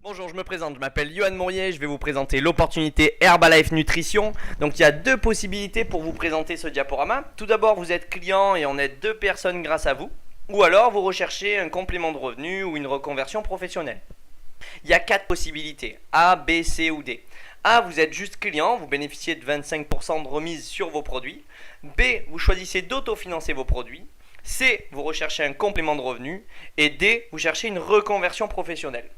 Bonjour, je me présente, je m'appelle Yohan Mourier, je vais vous présenter l'opportunité Herbalife Nutrition. Donc il y a deux possibilités pour vous présenter ce diaporama. Tout d'abord, vous êtes client et on aide deux personnes grâce à vous. Ou alors vous recherchez un complément de revenu ou une reconversion professionnelle. Il y a quatre possibilités, A, B, C ou D. A, vous êtes juste client, vous bénéficiez de 25% de remise sur vos produits. B, vous choisissez d'autofinancer vos produits. C, vous recherchez un complément de revenu. Et D, vous cherchez une reconversion professionnelle.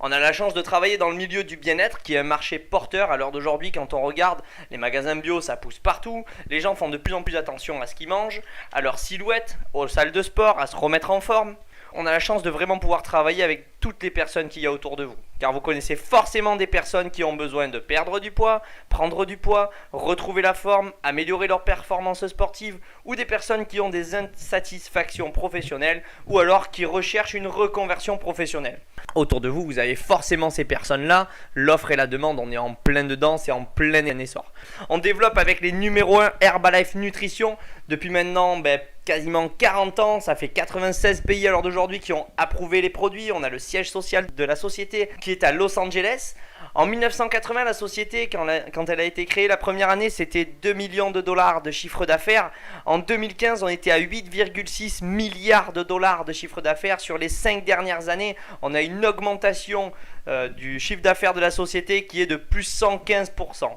On a la chance de travailler dans le milieu du bien-être qui est un marché porteur à l'heure d'aujourd'hui. Quand on regarde les magasins bio, ça pousse partout. Les gens font de plus en plus attention à ce qu'ils mangent, à leur silhouette, aux salles de sport, à se remettre en forme. On a la chance de vraiment pouvoir travailler avec toutes les personnes qu'il y a autour de vous. Car vous connaissez forcément des personnes qui ont besoin de perdre du poids, prendre du poids, retrouver la forme, améliorer leur performance sportive, ou des personnes qui ont des insatisfactions professionnelles, ou alors qui recherchent une reconversion professionnelle. Autour de vous, vous avez forcément ces personnes-là. L'offre et la demande, on est en plein dedans, c'est en plein essor. On développe avec les numéros 1 Herbalife Nutrition depuis maintenant quasiment 40 ans. Ça fait 96 pays à l'heure d'aujourd'hui qui ont approuvé les produits. On a le siège social de la société qui est à Los Angeles. En 1980, la société, quand elle a été créée la première année, c'était 2 millions de dollars de chiffre d'affaires. En 2015, on était à 8,6 milliards de dollars de chiffre d'affaires. Sur les 5 dernières années, on a une augmentation du chiffre d'affaires de la société qui est de plus 115%.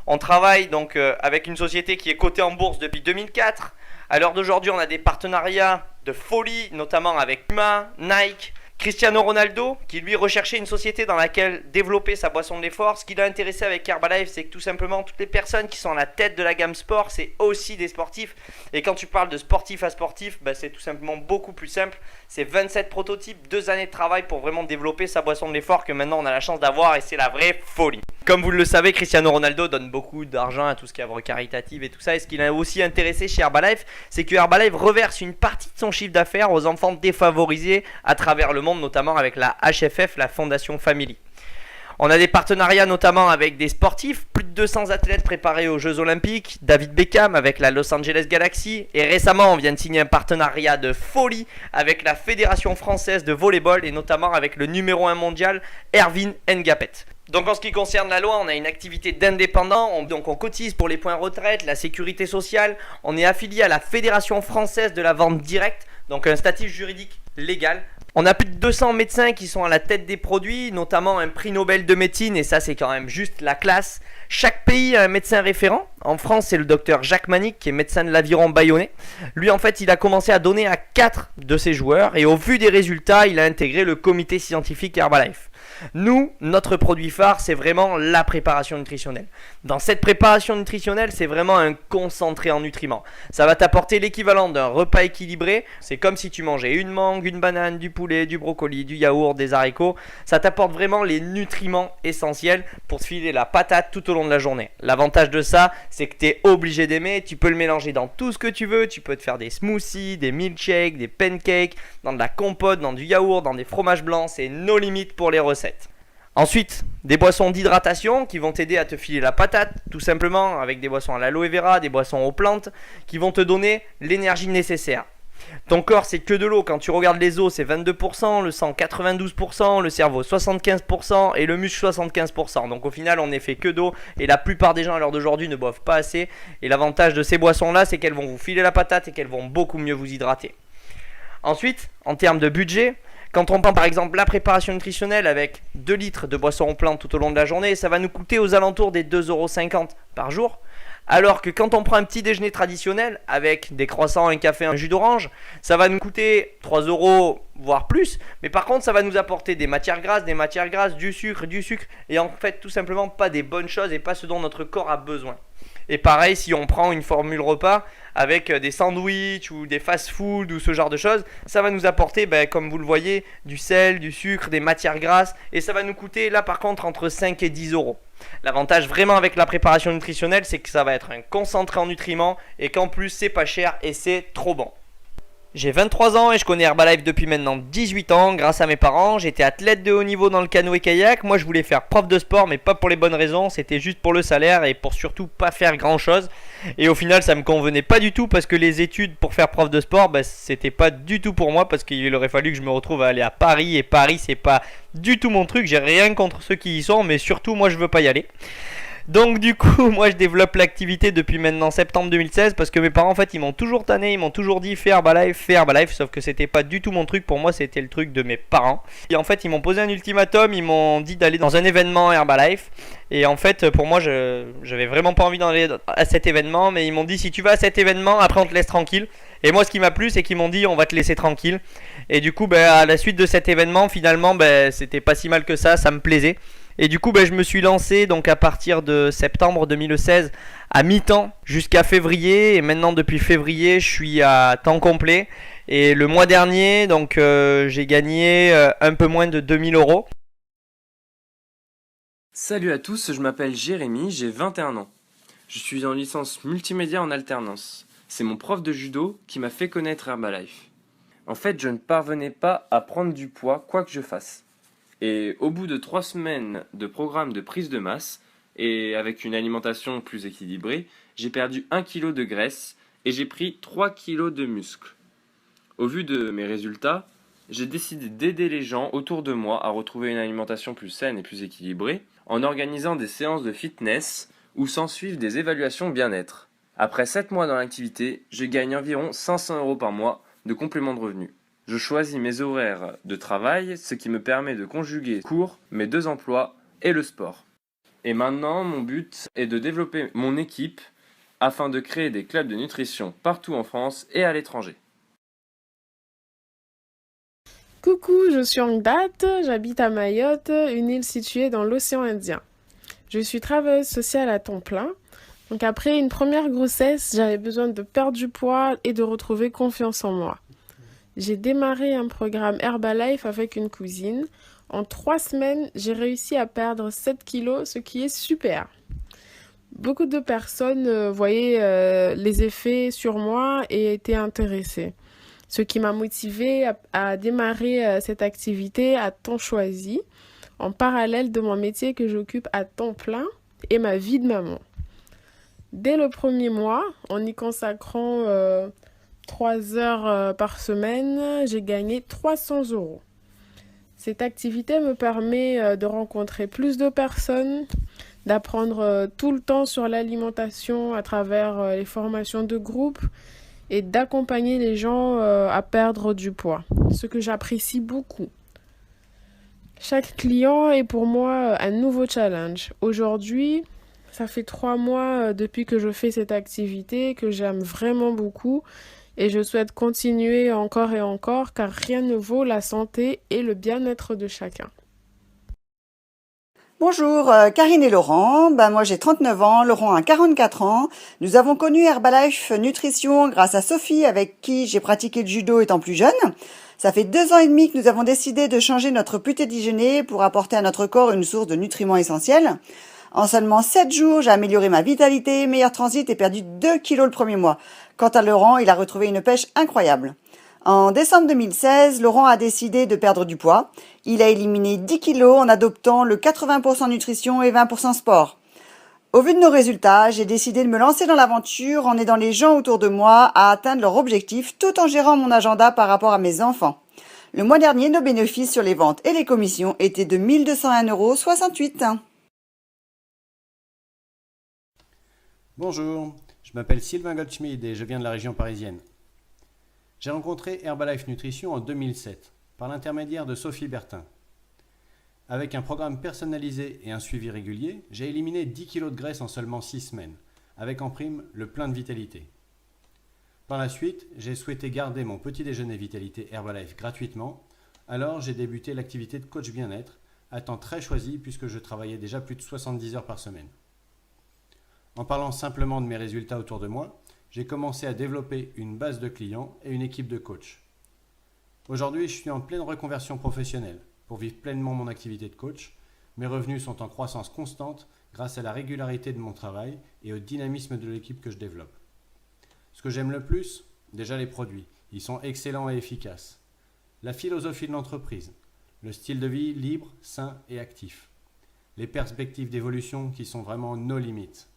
On travaille donc avec une société qui est cotée en bourse depuis 2004. À l'heure d'aujourd'hui, on a des partenariats de folie, notamment avec Puma, Nike, Cristiano Ronaldo, qui lui recherchait une société dans laquelle développer sa boisson de l'effort. Ce qui l'a intéressé avec Herbalife, c'est que tout simplement, toutes les personnes qui sont à la tête de la gamme sport, c'est aussi des sportifs. Et quand tu parles de sportif à sportif, c'est tout simplement beaucoup plus simple. C'est 27 prototypes, 2 années de travail pour vraiment développer sa boisson de l'effort que maintenant on a la chance d'avoir et c'est la vraie folie. Comme vous le savez, Cristiano Ronaldo donne beaucoup d'argent à tout ce qui est œuvre caritative et tout ça. Et ce qui l'a aussi intéressé chez Herbalife, c'est que Herbalife reverse une partie de son chiffre d'affaires aux enfants défavorisés à travers le monde, notamment avec la HFF, la Fondation Family. On a des partenariats notamment avec des sportifs, plus de 200 athlètes préparés aux Jeux Olympiques, David Beckham avec la Los Angeles Galaxy, et récemment on vient de signer un partenariat de folie avec la Fédération Française de Volleyball et notamment avec le numéro 1 mondial, Erwin Ngapet. Donc en ce qui concerne la loi, on a une activité d'indépendant, donc on cotise pour les points retraite, la sécurité sociale, on est affilié à la Fédération Française de la Vente Directe, donc un statut juridique légal. On a plus de 200 médecins qui sont à la tête des produits, notamment un prix Nobel de médecine, et ça c'est quand même juste la classe. Chaque pays a un médecin référent. En France, c'est le docteur Jacques Manic, qui est médecin de l'Aviron Bayonnais. Lui, en fait, il a commencé à donner à 4 de ses joueurs, et au vu des résultats, il a intégré le comité scientifique Herbalife. Nous, notre produit phare, c'est vraiment la préparation nutritionnelle. Dans cette préparation nutritionnelle, c'est vraiment un concentré en nutriments. Ça va t'apporter l'équivalent d'un repas équilibré. C'est comme si tu mangeais une mangue, une banane, du poulet, du brocoli, du yaourt, des haricots. Ça t'apporte vraiment les nutriments essentiels pour te filer la patate tout au long de la journée. L'avantage de ça, c'est que tu es obligé d'aimer. Tu peux le mélanger dans tout ce que tu veux. Tu peux te faire des smoothies, des milkshakes, des pancakes, dans de la compote, dans du yaourt, dans des fromages blancs. C'est no limite pour les recettes. Ensuite, des boissons d'hydratation qui vont t'aider à te filer la patate, tout simplement avec des boissons à l'aloe vera, des boissons aux plantes qui vont te donner l'énergie nécessaire. Ton corps, c'est que de l'eau. Quand tu regardes les os, c'est 22%, le sang 92%, le cerveau 75% et le muscle 75%. Donc au final, on n'est fait que d'eau et la plupart des gens à l'heure d'aujourd'hui ne boivent pas assez. Et l'avantage de ces boissons-là, c'est qu'elles vont vous filer la patate et qu'elles vont beaucoup mieux vous hydrater. Ensuite, en termes de budget, quand on prend par exemple la préparation nutritionnelle avec 2 litres de boisson aux plantes tout au long de la journée, ça va nous coûter aux alentours des 2,50 € par jour. Alors que quand on prend un petit déjeuner traditionnel avec des croissants, un café, un jus d'orange, ça va nous coûter 3 € voire plus. Mais par contre, ça va nous apporter des matières grasses, du sucre et en fait tout simplement pas des bonnes choses et pas ce dont notre corps a besoin. Et pareil, si on prend une formule repas avec des sandwichs ou des fast-food ou ce genre de choses, ça va nous apporter, comme vous le voyez, du sel, du sucre, des matières grasses et ça va nous coûter là par contre entre 5 et 10 €. L'avantage vraiment avec la préparation nutritionnelle, c'est que ça va être un concentré en nutriments et qu'en plus c'est pas cher et c'est trop bon. J'ai 23 ans et je connais Herbalife depuis maintenant 18 ans grâce à mes parents. J'étais athlète de haut niveau dans le canoë-kayak. Moi je voulais faire prof de sport mais pas pour les bonnes raisons. C'était juste pour le salaire et pour surtout pas faire grand chose. Et au final ça me convenait pas du tout parce que les études pour faire prof de sport c'était pas du tout pour moi parce qu'il aurait fallu que je me retrouve à aller à Paris. Et Paris c'est pas du tout mon truc. J'ai rien contre ceux qui y sont mais surtout moi je veux pas y aller. Donc du coup, moi je développe l'activité depuis maintenant septembre 2016 parce que mes parents en fait ils m'ont toujours tanné, ils m'ont toujours dit fais Herbalife, sauf que c'était pas du tout mon truc, pour moi c'était le truc de mes parents. Et en fait ils m'ont posé un ultimatum, ils m'ont dit d'aller dans un événement Herbalife. Et en fait pour moi j'avais vraiment pas envie d'aller à cet événement, mais ils m'ont dit si tu vas à cet événement après on te laisse tranquille. Et moi ce qui m'a plu c'est qu'ils m'ont dit on va te laisser tranquille. Et du coup à la suite de cet événement finalement c'était pas si mal que ça me plaisait. Et du coup, je me suis lancé donc à partir de septembre 2016 à mi-temps jusqu'à février. Et maintenant, depuis février, je suis à temps complet. Et le mois dernier, donc j'ai gagné un peu moins de 2000 euros. Salut à tous, je m'appelle Jérémy, j'ai 21 ans. Je suis en licence multimédia en alternance. C'est mon prof de judo qui m'a fait connaître Herbalife. En fait, je ne parvenais pas à prendre du poids quoi que je fasse. Et au bout de 3 semaines de programme de prise de masse, et avec une alimentation plus équilibrée, j'ai perdu 1 kg de graisse et j'ai pris 3 kg de muscle. Au vu de mes résultats, j'ai décidé d'aider les gens autour de moi à retrouver une alimentation plus saine et plus équilibrée en organisant des séances de fitness où s'ensuivent des évaluations bien-être. Après 7 mois dans l'activité, je gagne environ 500 € par mois de complément de revenus. Je choisis mes horaires de travail, ce qui me permet de conjuguer cours, mes 2 emplois et le sport. Et maintenant, mon but est de développer mon équipe afin de créer des clubs de nutrition partout en France et à l'étranger. Coucou, je suis Angdat, j'habite à Mayotte, une île située dans l'océan Indien. Je suis travailleuse sociale à temps plein. Donc après une première grossesse, j'avais besoin de perdre du poids et de retrouver confiance en moi. J'ai démarré un programme Herbalife avec une cousine. En 3 semaines, j'ai réussi à perdre 7 kilos, ce qui est super. Beaucoup de personnes voyaient les effets sur moi et étaient intéressées. Ce qui m'a motivée à démarrer cette activité à temps choisi, en parallèle de mon métier que j'occupe à temps plein et ma vie de maman. Dès le premier mois, en y consacrant 3 heures par semaine, j'ai gagné 300 €. Cette activité me permet de rencontrer plus de personnes, d'apprendre tout le temps sur l'alimentation à travers les formations de groupe et d'accompagner les gens à perdre du poids, ce que j'apprécie beaucoup. Chaque client est pour moi un nouveau challenge. Aujourd'hui, ça fait 3 mois depuis que je fais cette activité que j'aime vraiment beaucoup et je souhaite continuer encore et encore car rien ne vaut la santé et le bien-être de chacun. Bonjour, Karine et Laurent. Moi j'ai 39 ans, Laurent a 44 ans. Nous avons connu Herbalife Nutrition grâce à Sophie avec qui j'ai pratiqué le judo étant plus jeune. Ça fait 2 ans et demi que nous avons décidé de changer notre petit déjeuner pour apporter à notre corps une source de nutriments essentiels. En seulement 7 jours, j'ai amélioré ma vitalité, meilleur transit et perdu 2 kilos le premier mois. Quant à Laurent, il a retrouvé une pêche incroyable. En décembre 2016, Laurent a décidé de perdre du poids. Il a éliminé 10 kilos en adoptant le 80% nutrition et 20% sport. Au vu de nos résultats, j'ai décidé de me lancer dans l'aventure en aidant les gens autour de moi à atteindre leurs objectifs tout en gérant mon agenda par rapport à mes enfants. Le mois dernier, nos bénéfices sur les ventes et les commissions étaient de 1 201,68 €. Bonjour, je m'appelle Sylvain Goldschmidt et je viens de la région parisienne. J'ai rencontré Herbalife Nutrition en 2007 par l'intermédiaire de Sophie Bertin. Avec un programme personnalisé et un suivi régulier, j'ai éliminé 10 kg de graisse en seulement 6 semaines, avec en prime le plein de vitalité. Par la suite, j'ai souhaité garder mon petit déjeuner vitalité Herbalife gratuitement, alors j'ai débuté l'activité de coach bien-être, à temps très choisi puisque je travaillais déjà plus de 70 heures par semaine. En parlant simplement de mes résultats autour de moi, j'ai commencé à développer une base de clients et une équipe de coachs. Aujourd'hui, je suis en pleine reconversion professionnelle pour vivre pleinement mon activité de coach. Mes revenus sont en croissance constante grâce à la régularité de mon travail et au dynamisme de l'équipe que je développe. Ce que j'aime le plus, déjà les produits. Ils sont excellents et efficaces. La philosophie de l'entreprise, le style de vie libre, sain et actif. Les perspectives d'évolution qui sont vraiment nos limites.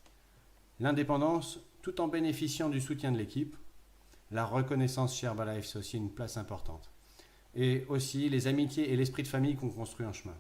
L'indépendance tout en bénéficiant du soutien de l'équipe. La reconnaissance chez Herbalife, c'est aussi une place importante. Et aussi les amitiés et l'esprit de famille qu'on construit en chemin.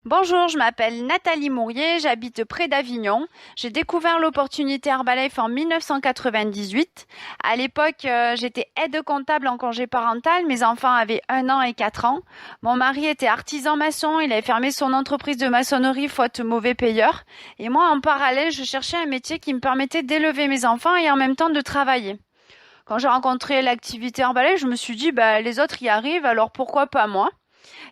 Bonjour, je m'appelle Nathalie Mourier, j'habite près d'Avignon. J'ai découvert l'opportunité Herbalife en 1998. À l'époque, j'étais aide comptable en congé parental. Mes enfants avaient 1 an et 4 ans. Mon mari était artisan maçon. Il avait fermé son entreprise de maçonnerie faute mauvais payeur. Et moi, en parallèle, je cherchais un métier qui me permettait d'élever mes enfants et en même temps de travailler. Quand j'ai rencontré l'activité Herbalife, je me suis dit, les autres y arrivent, alors pourquoi pas moi ?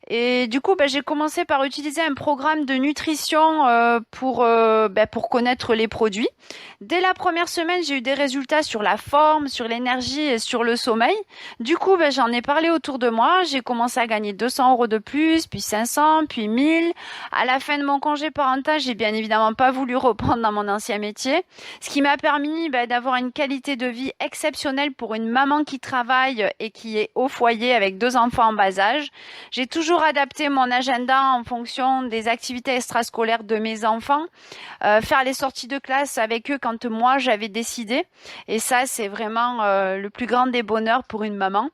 Et du coup, j'ai commencé par utiliser un programme de nutrition pour connaître les produits. Dès la première semaine, j'ai eu des résultats sur la forme, sur l'énergie et sur le sommeil. Du coup, j'en ai parlé autour de moi. J'ai commencé à gagner 200 € de plus, puis 500, puis 1000. À la fin de mon congé parental, j'ai bien évidemment pas voulu reprendre dans mon ancien métier. Ce qui m'a permis d'avoir une qualité de vie exceptionnelle pour une maman qui travaille et qui est au foyer avec 2 enfants en bas âge. J'ai toujours adapté mon agenda en fonction des activités extrascolaires de mes enfants, faire les sorties de classe avec eux quand moi j'avais décidé. Et ça, c'est vraiment le plus grand des bonheurs pour une maman.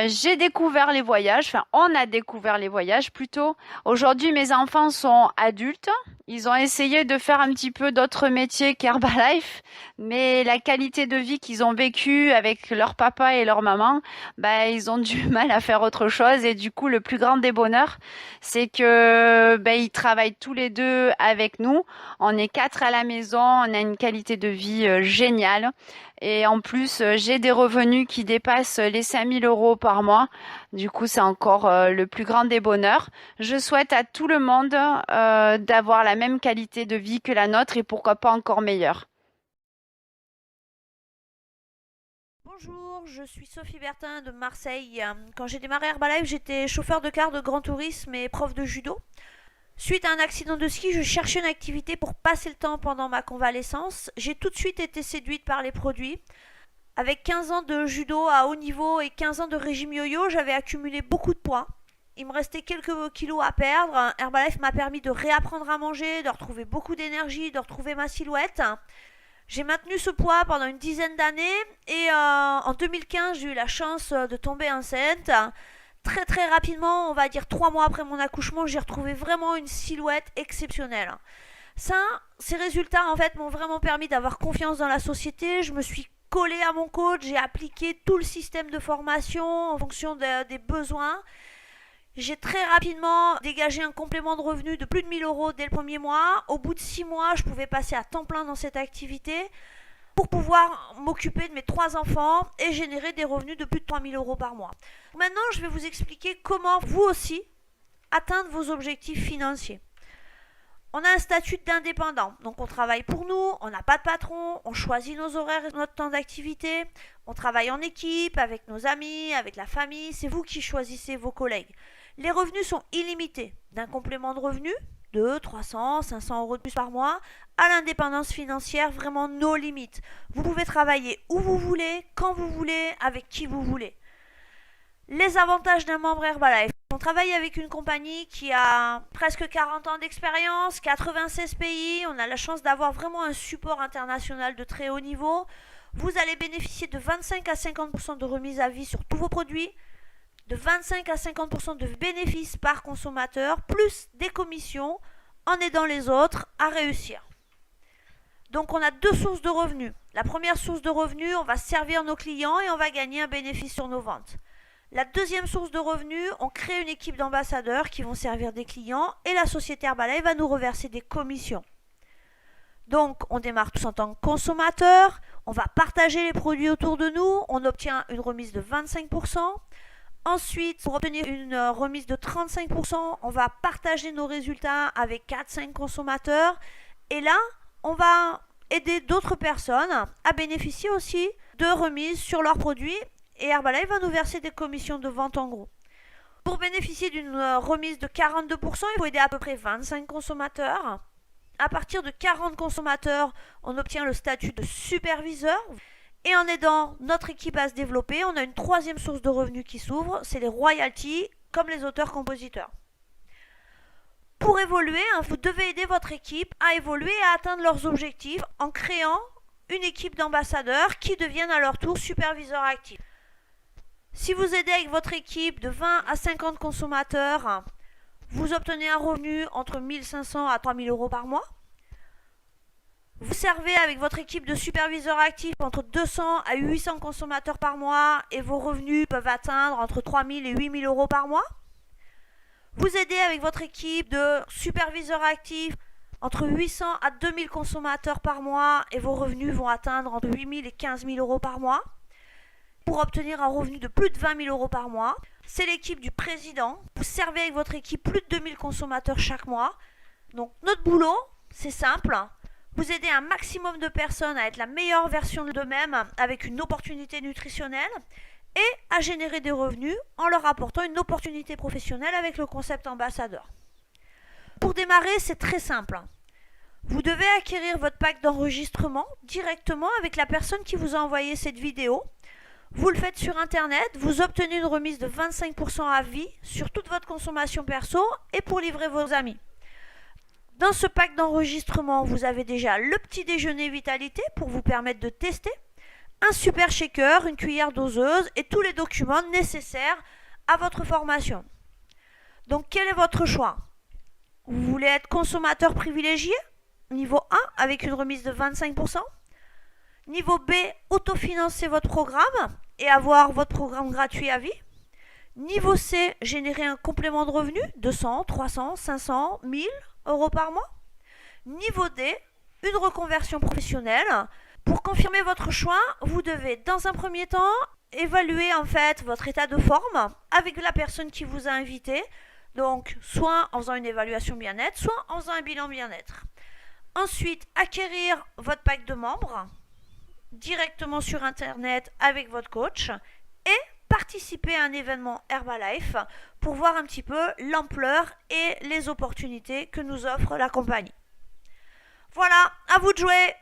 J'ai découvert les voyages, on a découvert les voyages plutôt. Aujourd'hui, mes enfants sont adultes. Ils ont essayé de faire un petit peu d'autres métiers qu'Herbalife, mais la qualité de vie qu'ils ont vécue avec leur papa et leur maman, ils ont du mal à faire autre chose. Et du coup, le plus grand des bonheurs, c'est que ils travaillent tous les deux avec nous. On est 4 à la maison, on a une qualité de vie géniale. Et en plus, j'ai des revenus qui dépassent les 5 000 € par mois. Du coup, c'est encore le plus grand des bonheurs. Je souhaite à tout le monde d'avoir la même qualité de vie que la nôtre et pourquoi pas encore meilleure. Bonjour, je suis Sophie Bertin de Marseille. Quand j'ai démarré Herbalife, j'étais chauffeur de car de grand tourisme et prof de judo. Suite à un accident de ski, je cherchais une activité pour passer le temps pendant ma convalescence. J'ai tout de suite été séduite par les produits. Avec 15 ans de judo à haut niveau et 15 ans de régime yo-yo, j'avais accumulé beaucoup de poids. Il me restait quelques kilos à perdre. Herbalife m'a permis de réapprendre à manger, de retrouver beaucoup d'énergie, de retrouver ma silhouette. J'ai maintenu ce poids pendant une dizaine d'années et en 2015, j'ai eu la chance de tomber enceinte. Très très rapidement, on va dire 3 mois après mon accouchement, j'ai retrouvé vraiment une silhouette exceptionnelle. Ces résultats en fait m'ont vraiment permis d'avoir confiance dans la société. Je me suis collée à mon coach, j'ai appliqué tout le système de formation en fonction des besoins. J'ai très rapidement dégagé un complément de revenu de plus de 1 000 € dès le premier mois. Au bout de 6 mois, je pouvais passer à temps plein dans cette activité pour pouvoir m'occuper de mes 3 enfants et générer des revenus de plus de 3 000 € par mois. Maintenant, je vais vous expliquer comment vous aussi atteindre vos objectifs financiers. On a un statut d'indépendant, donc on travaille pour nous, on n'a pas de patron, on choisit nos horaires et notre temps d'activité, on travaille en équipe, avec nos amis, avec la famille, c'est vous qui choisissez vos collègues. Les revenus sont illimités, d'un complément de revenus, 200, 300, 500 € de plus par mois, à l'indépendance financière, vraiment nos limites. Vous pouvez travailler où vous voulez, quand vous voulez, avec qui vous voulez. Les avantages d'un membre Herbalife. On travaille avec une compagnie qui a presque 40 ans d'expérience, 96 pays. On a la chance d'avoir vraiment un support international de très haut niveau. Vous allez bénéficier de 25 à 50% de remise à vie sur tous vos produits, de 25 à 50% de bénéfices par consommateur, plus des commissions en aidant les autres à réussir. Donc on a 2 sources de revenus. La première source de revenus, on va servir nos clients et on va gagner un bénéfice sur nos ventes. La deuxième source de revenus, on crée une équipe d'ambassadeurs qui vont servir des clients et la société Herbalife va nous reverser des commissions. Donc on démarre tous en tant que consommateurs, on va partager les produits autour de nous, on obtient une remise de 25%. Ensuite, pour obtenir une remise de 35%, on va partager nos résultats avec 4-5 consommateurs. Et là, on va aider d'autres personnes à bénéficier aussi de remises sur leurs produits. Et Herbalife va nous verser des commissions de vente en gros. Pour bénéficier d'une remise de 42%, il faut aider à peu près 25 consommateurs. À partir de 40 consommateurs, on obtient le statut de superviseur. Et en aidant notre équipe à se développer, on a une troisième source de revenus qui s'ouvre, c'est les royalties, comme les auteurs-compositeurs. Pour évoluer, vous devez aider votre équipe à évoluer et à atteindre leurs objectifs en créant une équipe d'ambassadeurs qui deviennent à leur tour superviseurs actifs. Si vous aidez avec votre équipe de 20 à 50 consommateurs, vous obtenez un revenu entre 1500 à 3000 euros par mois. Vous servez avec votre équipe de superviseurs actifs entre 200 à 800 consommateurs par mois et vos revenus peuvent atteindre entre 3000 et 8000 euros par mois. Vous aidez avec votre équipe de superviseurs actifs entre 800 à 2000 consommateurs par mois et vos revenus vont atteindre entre 8000 et 15 000 euros par mois. Pour obtenir un revenu de plus de 20 000 euros par mois, c'est l'équipe du président. Vous servez avec votre équipe plus de 2000 consommateurs chaque mois. Donc notre boulot, c'est simple. Vous aidez un maximum de personnes à être la meilleure version d'eux-mêmes avec une opportunité nutritionnelle et à générer des revenus en leur apportant une opportunité professionnelle avec le concept ambassadeur. Pour démarrer, c'est très simple. Vous devez acquérir votre pack d'enregistrement directement avec la personne qui vous a envoyé cette vidéo. Vous le faites sur internet, vous obtenez une remise de 25% à vie sur toute votre consommation perso et pour livrer vos amis. Dans ce pack d'enregistrement, vous avez déjà le petit déjeuner vitalité pour vous permettre de tester, un super shaker, une cuillère doseuse et tous les documents nécessaires à votre formation. Donc quel est votre choix ? Vous voulez être consommateur privilégié, niveau 1 avec une remise de 25%. Niveau B, autofinancer votre programme et avoir votre programme gratuit à vie. Niveau C, générer un complément de revenu, 200, 300, 500, 1000 euros par mois. Niveau D, une reconversion professionnelle. Pour confirmer votre choix, vous devez dans un premier temps évaluer en fait votre état de forme avec la personne qui vous a invité. Donc soit en faisant une évaluation bien-être, soit en faisant un bilan bien-être. Ensuite, acquérir votre pack de membres directement sur internet avec votre coach et participer à un événement Herbalife pour voir un petit peu l'ampleur et les opportunités que nous offre la compagnie. Voilà, à vous de jouer!